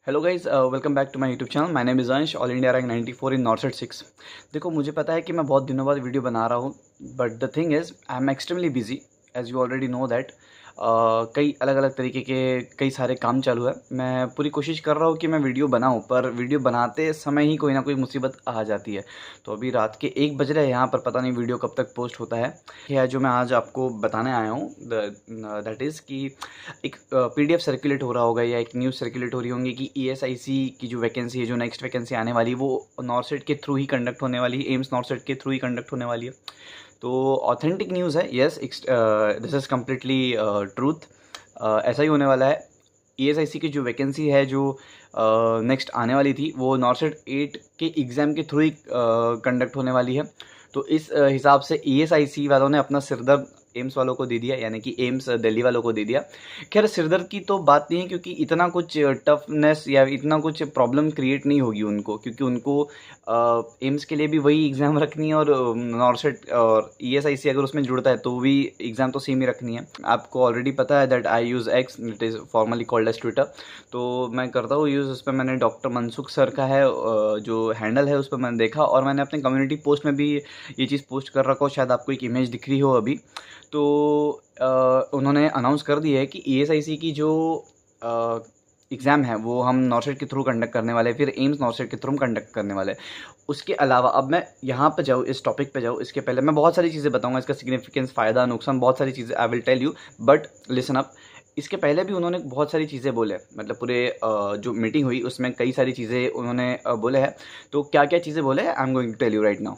Hello guys, welcome back to my YouTube channel. My name is Ansh, all India rank 94 in north 6। देखो, मुझे पता है कि मैं बहुत दिनों बाद वीडियो बना रहा हूँ, but the thing is I am extremely busy, as you already know that. कई अलग अलग तरीके के कई सारे काम चालू है। मैं पूरी कोशिश कर रहा हूँ कि मैं वीडियो बनाऊँ, पर वीडियो बनाते समय ही कोई ना कोई मुसीबत आ जाती है। तो अभी रात के 1 बज रहे हैं यहाँ पर, पता नहीं वीडियो कब तक पोस्ट होता है। यह जो मैं आज आपको बताने आया हूँ दैट इज़ कि एक पीडीएफ सर्कुलेट हो रहा होगा या एक न्यूज़ सर्कुलेट हो रही होंगी कि ईएसआईसी की जो वैकेंसी है, जो नेक्स्ट वैकेंसी आने वाली है, वो नॉर्सेट के थ्रू ही कंडक्ट होने वाली है, एम्स नॉर्सेट के थ्रू ही कंडक्ट होने वाली है। तो ऑथेंटिक न्यूज़ है, yes, this is completely truth. ऐसा ही होने वाला है। ईएसआईसी की जो वैकेंसी है, जो नेक्स्ट आने वाली थी, वो नॉर्सेट 8 के एग्ज़ाम के थ्रू ही कंडक्ट होने वाली है। तो इस हिसाब से ईएसआईसी वालों ने अपना सिरदर्द एम्स वालों को दे दिया, यानी कि एम्स दिल्ली वालों को दे दिया। खैर, सिरदर्द की तो बात नहीं है, क्योंकि इतना कुछ टफनेस या इतना कुछ प्रॉब्लम क्रिएट नहीं होगी उनको, क्योंकि उनको एम्स के लिए भी वही एग्ज़ाम रखनी है, और नॉर्सेट और ईएसआईसी अगर उसमें जुड़ता है तो भी एग्ज़ाम तो सेम ही रखनी है। आपको ऑलरेडी पता है that I use X, it is formerly called as Twitter. तो मैं करता हूँ यूज़, उस पर मैंने डॉक्टर मनसुख सर का है जो हैंडल है, उस पर मैंने देखा, और मैंने अपने कम्युनिटी पोस्ट में भी ये चीज़ पोस्ट कर रखा हो। शायद आपको एक इमेज दिख रही हो अभी। तो उन्होंने अनाउंस कर दिया है कि ईएसआईसी की जो एग्ज़ाम है वो हम नॉर्सेट के थ्रू कंडक्ट करने वाले हैं, फिर एम्स नॉर्सेट के थ्रू कंडक्ट करने वाले हैं। उसके अलावा अब मैं यहाँ पे जाऊँ, इस टॉपिक पे जाऊँ, इसके पहले मैं बहुत सारी चीज़ें बताऊँगा, इसका सिग्निफिकेंस, फ़ायदा, नुकसान, बहुत सारी चीज़ें I will tell you, but listen up. इसके पहले भी उन्होंने बहुत सारी चीज़ें बोले, मतलब पूरे जो मीटिंग हुई उसमें कई सारी चीज़ें उन्होंने बोले हैं। तो क्या क्या चीज़ें बोले, I am going to tell you right now.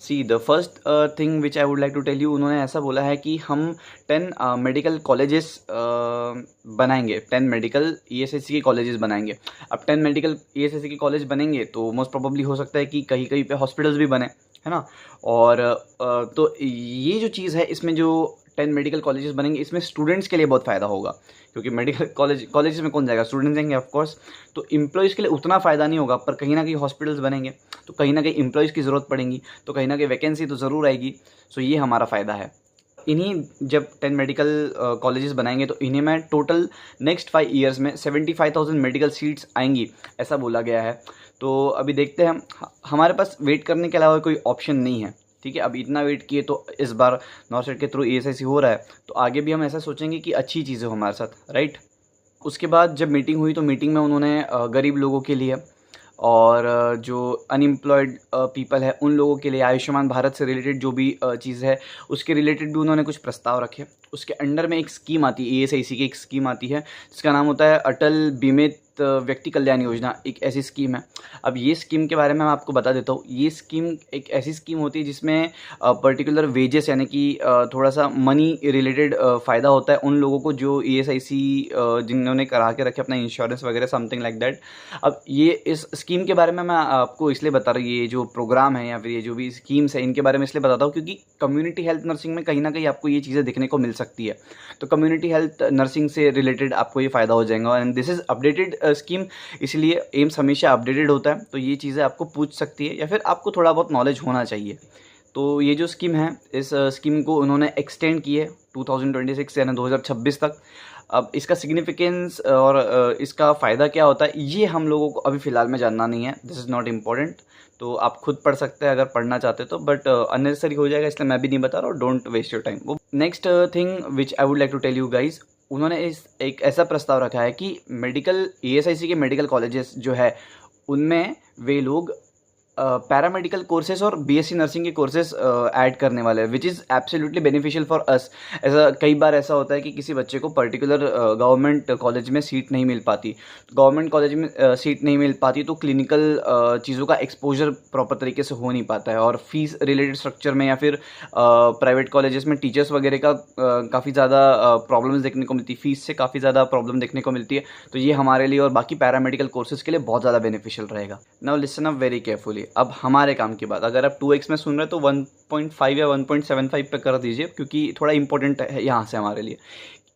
See the first thing which I would like to tell you, उन्होंने ऐसा बोला है कि हम 10 मेडिकल कॉलेजेस बनाएंगे, 10 मेडिकल ईएसआईसी के कॉलेजेस बनाएंगे। अब 10 मेडिकल ईएसआईसी के कॉलेज बनेंगे तो मोस्ट प्रोबेबली हो सकता है कि कहीं कहीं पे हॉस्पिटल्स भी बने, है ना। और तो ये जो चीज़ है, इसमें जो 10 मेडिकल कॉलेजेस बनेंगे, इसमें स्टूडेंट्स के लिए बहुत फ़ायदा होगा, क्योंकि मेडिकल कॉलेजेस में कौन जाएगा, स्टूडेंट्स जाएंगे ऑफकोर्स। तो एम्प्लॉयज़ के लिए उतना फ़ायदा नहीं होगा, पर कहीं ना कहीं हॉस्पिटल्स बनेंगे तो कहीं ना कहीं एम्प्लॉयज़ की ज़रूरत पड़ेगी, तो कहीं ना कहीं वैकेंसी तो ज़रूर आएगी। सो ये हमारा फ़ायदा है। इन्हीं जब 10 मेडिकल कॉलेजेस बनाएंगे तो इन्हीं में टोटल नेक्स्ट 5 ईयर्स में 75,000 मेडिकल सीट्स आएंगी, ऐसा बोला गया है। तो अभी देखते हैं, हमारे पास वेट करने के अलावा कोई ऑप्शन नहीं है। ठीक है, अब इतना वेट किए तो इस बार नॉर्सेट के थ्रू ईएसआईसी हो रहा है, तो आगे भी हम ऐसा सोचेंगे कि अच्छी चीज़ें हो हमारे साथ, राइट। उसके बाद जब मीटिंग हुई तो मीटिंग में उन्होंने गरीब लोगों के लिए और जो अनएम्प्लॉयड पीपल है उन लोगों के लिए, आयुष्मान भारत से रिलेटेड जो भी चीज़ है उसके रिलेटेड भी उन्होंने कुछ प्रस्ताव रखे। उसके अंडर में एक स्कीम आती है, ईएसआईसी की एक स्कीम आती है जिसका नाम होता है अटल बीमित व्यक्ति कल्याण योजना, एक ऐसी स्कीम है। अब ये स्कीम के बारे में मैं आपको बता देता हूँ। ये स्कीम एक ऐसी स्कीम होती है जिसमें पर्टिकुलर वेजेस, यानी कि थोड़ा सा मनी रिलेटेड फ़ायदा होता है उन लोगों को जो ईएसआईसी जिन्होंने करा के रखे अपना इंश्योरेंस वगैरह, समथिंग लाइक दैट। अब ये इस स्कीम के बारे में मैं आपको इसलिए बता रहा हूँ, ये जो प्रोग्राम है या फिर ये जो भी स्कीम्स है इनके बारे में इसलिए बताता हूँ क्योंकि कम्युनिटी हेल्थ नर्सिंग में कहीं ना कहीं आपको ये चीज़ें देखने को मिल सकती है। तो कम्युनिटी हेल्थ नर्सिंग से रिलेटेड आपको ये फ़ायदा हो जाएगा, and this is updated scheme, इसलिए एम्स हमेशा अपडेटेड होता है। तो ये चीज़ें आपको पूछ सकती है या फिर आपको थोड़ा बहुत नॉलेज होना चाहिए। तो ये जो स्कीम है, इस स्कीम को उन्होंने एक्सटेंड की है 2026 यानी 2026 तक। अब इसका सिग्निफिकेंस और इसका फ़ायदा क्या होता है ये हम लोगों को अभी फ़िलहाल में जानना नहीं है, दिस इज़ नॉट इम्पॉर्टेंट। तो आप खुद पढ़ सकते हैं अगर पढ़ना चाहते तो, बट अननेसेसरी हो जाएगा इसलिए मैं भी नहीं बता रहा हूँ, डोंट वेस्ट योर टाइम। वो next thing which I would like to tell you guys, उन्होंने इस एक ऐसा प्रस्ताव रखा है कि मेडिकल ईएसआईसी के मेडिकल कॉलेजेस जो है उनमें वे लोग पैरामेडिकल कोर्सेज और बीएससी नर्सिंग के कोर्सेज ऐड करने वाले हैं, which is absolutely beneficial for us. ऐसा कई बार ऐसा होता है कि किसी बच्चे को पर्टिकुलर गवर्नमेंट कॉलेज में सीट नहीं मिल पाती, गवर्नमेंट कॉलेज में सीट नहीं मिल पाती तो क्लिनिकल चीज़ों का एक्सपोजर प्रॉपर तरीके से हो नहीं पाता है, और फीस रिलेटेड स्ट्रक्चर में या फिर प्राइवेट कॉलेजेस में टीचर्स वगैरह का काफ़ी ज़्यादा प्रॉब्लम्स देखने को मिलती है, फीस से काफ़ी ज़्यादा प्रॉब्लम देखने को मिलती है। तो ये हमारे लिए और बाकी पैरामेडिकल कोर्सेज के लिए बहुत ज़्यादा बेनिफिशियल रहेगा। Now listen up very carefully. अब हमारे काम की बात, अगर आप 2x में सुन रहे हैं तो 1.5 या 1.75 पे कर दीजिए, क्योंकि थोड़ा इंपॉर्टेंट है यहाँ से हमारे लिए।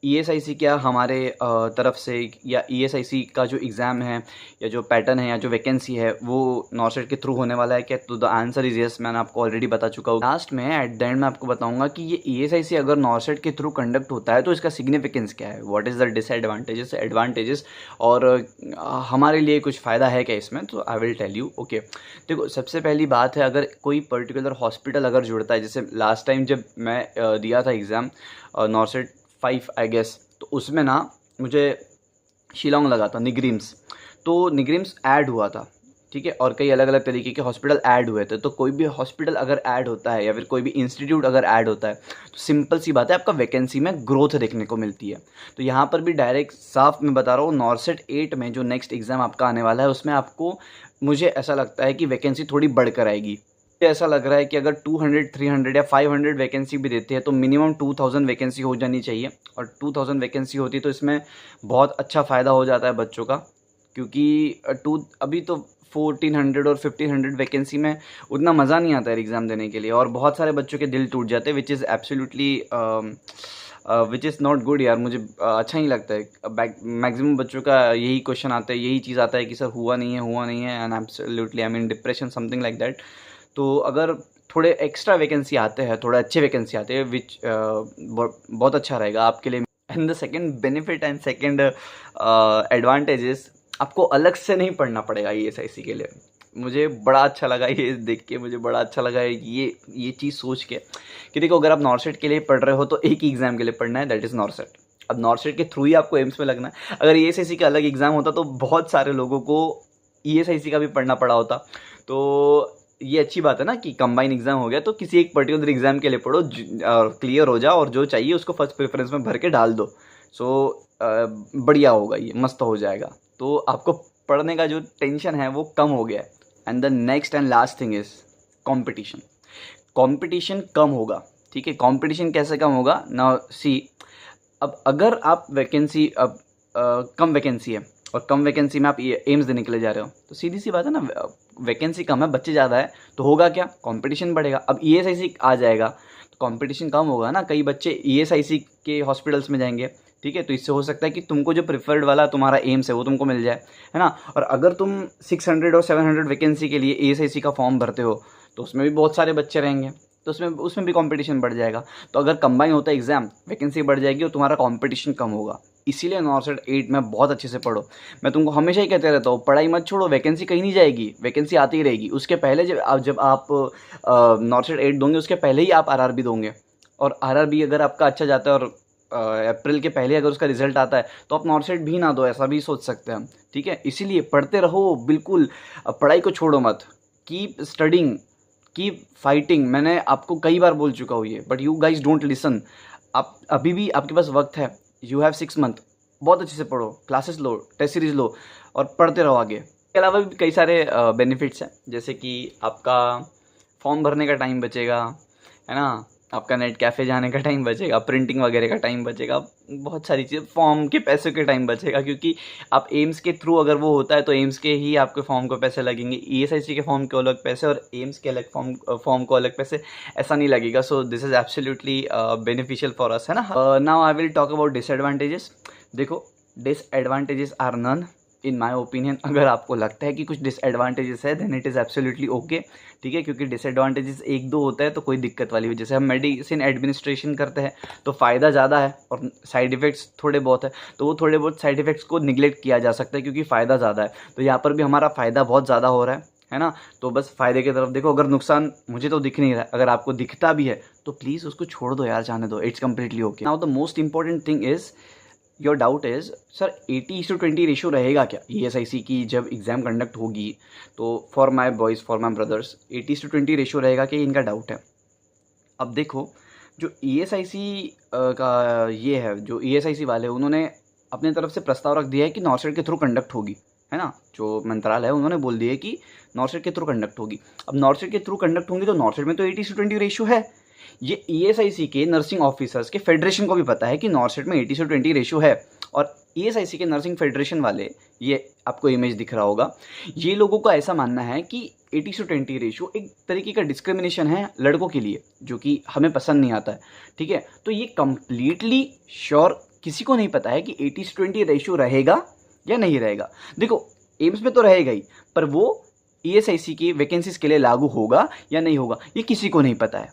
ईएसआईसी क्या हमारे तरफ से, या ईएसआईसी का जो एग्ज़ाम है या जो पैटर्न है या जो वैकेंसी है वो नॉर्सेट के थ्रू होने वाला है क्या? तो द आंसर इज़ यस। मैंने आपको ऑलरेडी बता चुका हूँ। लास्ट में एट द एंड मैं आपको बताऊंगा कि ये ईएसआईसी अगर नॉर्सेट के थ्रू कंडक्ट होता है तो इसका सिग्निफिकेंस क्या है, what is the disadvantages, advantages, और हमारे लिए कुछ फ़ायदा है क्या इसमें, तो I will tell you. Okay, देखो सबसे पहली बात है, अगर कोई पर्टिकुलर हॉस्पिटल अगर जुड़ता है, जैसे लास्ट टाइम जब मैं दिया था एग्ज़ाम नॉर्सेट 5 आई गेस, तो उसमें ना मुझे शिलोंग लगा था, निग्रिम्स, तो निग्रिम्स ऐड हुआ था, ठीक है, और कई अलग अलग तरीके के हॉस्पिटल ऐड हुए थे। तो कोई भी हॉस्पिटल अगर ऐड होता है या फिर कोई भी इंस्टीट्यूट अगर ऐड होता है तो सिंपल सी बात है, आपका वैकेंसी में ग्रोथ देखने को मिलती है। तो यहाँ पर भी डायरेक्ट साफ मैं बता रहा हूँ, नॉर्सेट 8 में जो नेक्स्ट एग्ज़ाम आपका आने वाला है उसमें आपको, मुझे ऐसा लगता है कि वैकेंसी थोड़ी बढ़कर आएगी। ऐसा लग रहा है कि अगर 200, 300 या 500 वैकेंसी भी देते हैं तो मिनिमम 2000 वैकेंसी हो जानी चाहिए, और 2000 वैकेंसी होती तो इसमें बहुत अच्छा फ़ायदा हो जाता है बच्चों का, क्योंकि अभी तो 1400 और 1500 वैकेंसी में उतना मज़ा नहीं आता है एग्ज़ाम देने के लिए, और बहुत सारे बच्चों के दिल टूट जाते हैं, which is absolutely which is not good यार। मुझे अच्छा नहीं लगता है। मैक्सिमम बच्चों का यही क्वेश्चन आता है, यही चीज़ आता है कि सर हुआ नहीं है, and absolutely I mean depression, something like that. तो अगर थोड़े एक्स्ट्रा वैकेंसी आते हैं, थोड़े अच्छे वैकेंसी आते हैं, विच बहुत अच्छा रहेगा आपके लिए। And the second benefit and second advantages, आपको अलग से नहीं पढ़ना पड़ेगा ईएसआईसी के लिए। मुझे बड़ा अच्छा लगा ये देख के, मुझे बड़ा अच्छा लगा ये चीज़ सोच के कि देखो, अगर आप नॉर्सेट के लिए पढ़ रहे हो तो एक ही एग्ज़ाम के लिए पढ़ना है, दैट इज़ नॉर्सेट। अब नॉर्सेट के थ्रू ही आपको एम्स में लगना है। अगर ईएसआईसी का अलग एग्ज़ाम होता तो बहुत सारे लोगों को ईएसआईसी का भी पढ़ना पड़ा होता। तो ये अच्छी बात है ना कि कंबाइन एग्जाम हो गया, तो किसी एक पर्टिकुलर एग्जाम के लिए पढ़ो और क्लियर हो जाओ, और जो चाहिए उसको फर्स्ट प्रेफरेंस में भर के डाल दो। सो बढ़िया होगा, ये मस्त हो जाएगा। तो आपको पढ़ने का जो टेंशन है वो कम हो गया है। And the next and last thing is competition. Competition कम होगा, ठीक है। कंपटीशन कैसे कम होगा ना, सी, अब अगर आप वैकेंसी, अब कम वैकेंसी है और कम वैकेंसी में आप एम्स देने के लिए जा रहे हो, तो सीधी सी बात है ना, वैकेंसी कम है, बच्चे ज़्यादा है, तो होगा क्या, कंपटीशन बढ़ेगा। अब ईएसआईसी आ जाएगा तो कंपटीशन कम होगा ना, कई बच्चे ईएसआईसी के हॉस्पिटल्स में जाएंगे, ठीक है। तो इससे हो सकता है कि तुमको जो प्रिफर्ड वाला तुम्हारा एम्स है वो तुमको मिल जाए, है ना। और अगर तुम 600 और 700 वैकेंसी के लिए ईएसआईसी का फॉर्म भरते हो तो उसमें भी बहुत सारे बच्चे रहेंगे, तो उसमें भी कंपटीशन बढ़ जाएगा। तो अगर कंबाइन होता है एग्जाम, वैकेंसी बढ़ जाएगी और तुम्हारा कंपटीशन कम होगा। इसीलिए नॉर्सेट 8 में बहुत अच्छे से पढ़ो। मैं तुमको हमेशा ही कहते रहता हूँ, पढ़ाई मत छोड़ो, वैकेंसी कहीं नहीं जाएगी, वैकेंसी आती ही रहेगी। उसके पहले जब आप नॉर्सेट 8 दोगे उसके पहले ही आप आरआरबी दोगे, और आरआरबी अगर आपका अच्छा जाता है और अप्रैल के पहले अगर उसका रिजल्ट आता है तो आप नॉर्सेट भी ना दो, ऐसा भी सोच सकते हैं हम, ठीक है। इसीलिए पढ़ते रहो, बिल्कुल पढ़ाई को छोड़ो मत, कीप स्टडिंग, कीप फाइटिंग। मैंने आपको कई बार बोल चुका हूँ ये, but you guys don't listen. आप अभी भी आपके पास वक्त है, यू हैव 6 मंथ, बहुत अच्छे से पढ़ो, क्लासेस लो, टेस्ट सीरीज लो और पढ़ते रहो आगे। इसके अलावा भी कई सारे बेनिफिट्स हैं, जैसे कि आपका फॉर्म भरने का टाइम बचेगा, है ना, आपका नेट कैफ़े जाने का टाइम बचेगा, प्रिंटिंग वगैरह का टाइम बचेगा, बहुत सारी चीज़, फॉर्म के पैसे के टाइम बचेगा, क्योंकि आप एम्स के थ्रू अगर वो होता है तो एम्स के ही आपके फॉर्म को पैसे लगेंगे, ईएसआईसी के फॉर्म के अलग पैसे और एम्स के अलग फॉर्म को अलग पैसे, ऐसा नहीं लगेगा। So this is absolutely beneficial for us, है ना। Now I will talk about disadvantages. देखो, disadvantages are none in my opinion. अगर आपको लगता है कि कुछ डिसएडवांटेजेस है then it is absolutely okay, ठीक है, क्योंकि डिसएडवांटेजेस एक दो होता है तो कोई दिक्कत वाली, जैसे हम मेडिसिन एडमिनिस्ट्रेशन करते हैं तो फ़ायदा ज़्यादा है और साइड इफ़ेक्ट्स थोड़े बहुत है, तो वो थोड़े बहुत साइड इफ़ेक्ट्स को निगलेक्ट किया जा सकता है क्योंकि फ़ायदा ज़्यादा है। तो यहाँ पर भी हमारा फ़ायदा बहुत ज़्यादा हो रहा है ना। तो बस फ़ायदे की तरफ देखो, अगर नुकसान मुझे तो दिख नहीं रहा है, अगर आपको दिखता भी है तो प्लीज़ उसको छोड़ दो यार, जाने दो, it's completely okay. Now the most important thing is, your doubt is sir 80:20 ratio रहेगा क्या ईएसआईसी की जब एग्ज़ाम कंडक्ट होगी? तो for my boys, for my brothers, 80:20 ratio रहेगा क्या, इनका डाउट है। अब देखो, जो ईएसआईसी का ये है, जो ईएसआईसी वाले उन्होंने अपने तरफ से प्रस्ताव रख दिया है कि नॉर्सेट के थ्रू कंडक्ट होगी, है ना। जो मंत्रालय है उन्होंने बोल दिया है कि नॉर्सेट के थ्रू कंडक्ट होगी। अब नॉर्सेट के थ्रू कंडक्ट होंगी तो नॉर्सेट में तो 80:20 रेशो है। ये ईएसआईसी के नर्सिंग ऑफिसर्स के फेडरेशन को भी पता है कि नॉर्सेट में 80:20 रेशो है, और ईएसआईसी के नर्सिंग फेडरेशन वाले, ये आपको इमेज दिख रहा होगा, ये लोगों का ऐसा मानना है कि 80:20 रेशो एक तरीके का डिस्क्रिमिनेशन है लड़कों के लिए, जो कि हमें पसंद नहीं आता है, ठीक है। तो ये कंप्लीटली श्योर किसी को नहीं पता है कि 80:20 रेशियो रहेगा या नहीं रहेगा। देखो एम्स में तो रहेगा ही, पर वो ESIC की वैकेंसीज के लिए लागू होगा या नहीं होगा ये किसी को नहीं पता है।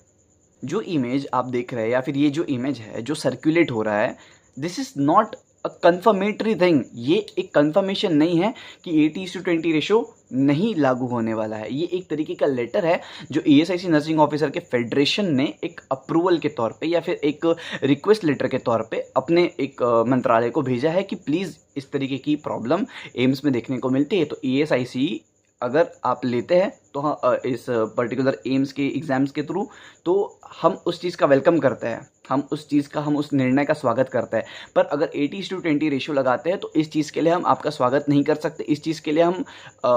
जो इमेज आप देख रहे हैं या फिर ये जो इमेज है जो सर्कुलेट हो रहा है, this is not a confirmatory thing. ये एक कन्फर्मेशन नहीं है कि 80:20 रेशो नहीं लागू होने वाला है। ये एक तरीके का लेटर है जो ESIC नर्सिंग ऑफिसर के फेडरेशन ने एक अप्रूवल के तौर पे या फिर एक रिक्वेस्ट लेटर के तौर पे अपने एक मंत्रालय को भेजा है कि प्लीज़ इस तरीके की प्रॉब्लम एम्स में देखने को मिलती है। तो ESIC अगर आप लेते हैं तो हाँ इस पर्टिकुलर एम्स के एग्ज़ाम्स के थ्रू, तो हम उस चीज़ का वेलकम करते हैं, हम उस निर्णय का स्वागत करते हैं। पर अगर 80:20 रेशियो लगाते हैं तो इस चीज़ के लिए हम आपका स्वागत नहीं कर सकते, इस चीज़ के लिए हम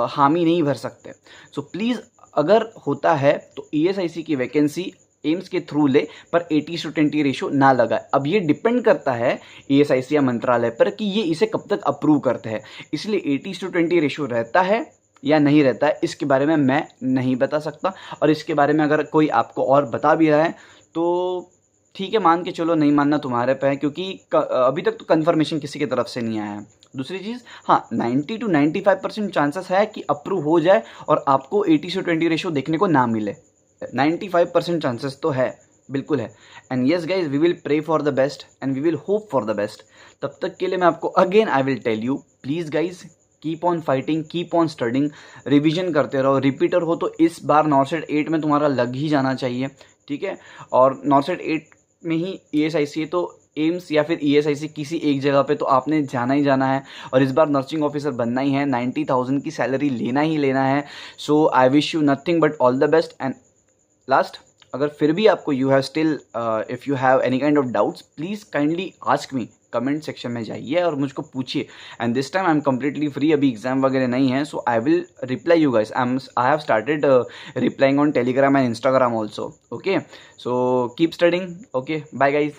हामी नहीं भर सकते। सो प्लीज़ अगर होता है तो ESIC की वैकेंसी एम्स के थ्रू ले, पर 80:20 रेशियो ना लगाए। अब ये डिपेंड करता है ESIC या मंत्रालय पर कि ये इसे कब तक अप्रूव करते हैं। इसलिए 80:20 रेशियो रहता है या नहीं रहता है इसके बारे में मैं नहीं बता सकता, और इसके बारे में अगर कोई आपको और बता भी रहा है तो ठीक है, मान के चलो, नहीं मानना तुम्हारे पे है, क्योंकि अभी तक तो कंफर्मेशन किसी की तरफ से नहीं आया है। दूसरी चीज़, हाँ 90 to 95% चांसेस है कि अप्रूव हो जाए और आपको 80:20 रेशो देखने को ना मिले। 95% चांसेस तो है, बिल्कुल है। And yes guys, we will pray for the best and we will hope for the best. तब तक के लिए मैं आपको again I will tell you, please guys keep on fighting, keep on studying, revision करते रहो। रिपीटर हो तो इस बार नॉर्सेट 8 में तुम्हारा लग ही जाना चाहिए, ठीक है। और नॉर्सेट 8 में ही ESIC है, तो एम्स या फिर ESIC किसी एक जगह पे तो आपने जाना ही जाना है, और इस बार नर्सिंग ऑफिसर बनना ही है, 90,000 की सैलरी लेना ही लेना है। So I wish you nothing but all the best. And last, अगर फिर भी आपको you have still if you have any kind of doubts, please kindly ask me, comment section में जाइए और मुझको पूछिए। And this time I am completely free, अभी एग्जाम वगैरह नहीं है, so I will reply you guys. I have started replying on Telegram and Instagram also, okay. So keep studying, okay, bye guys.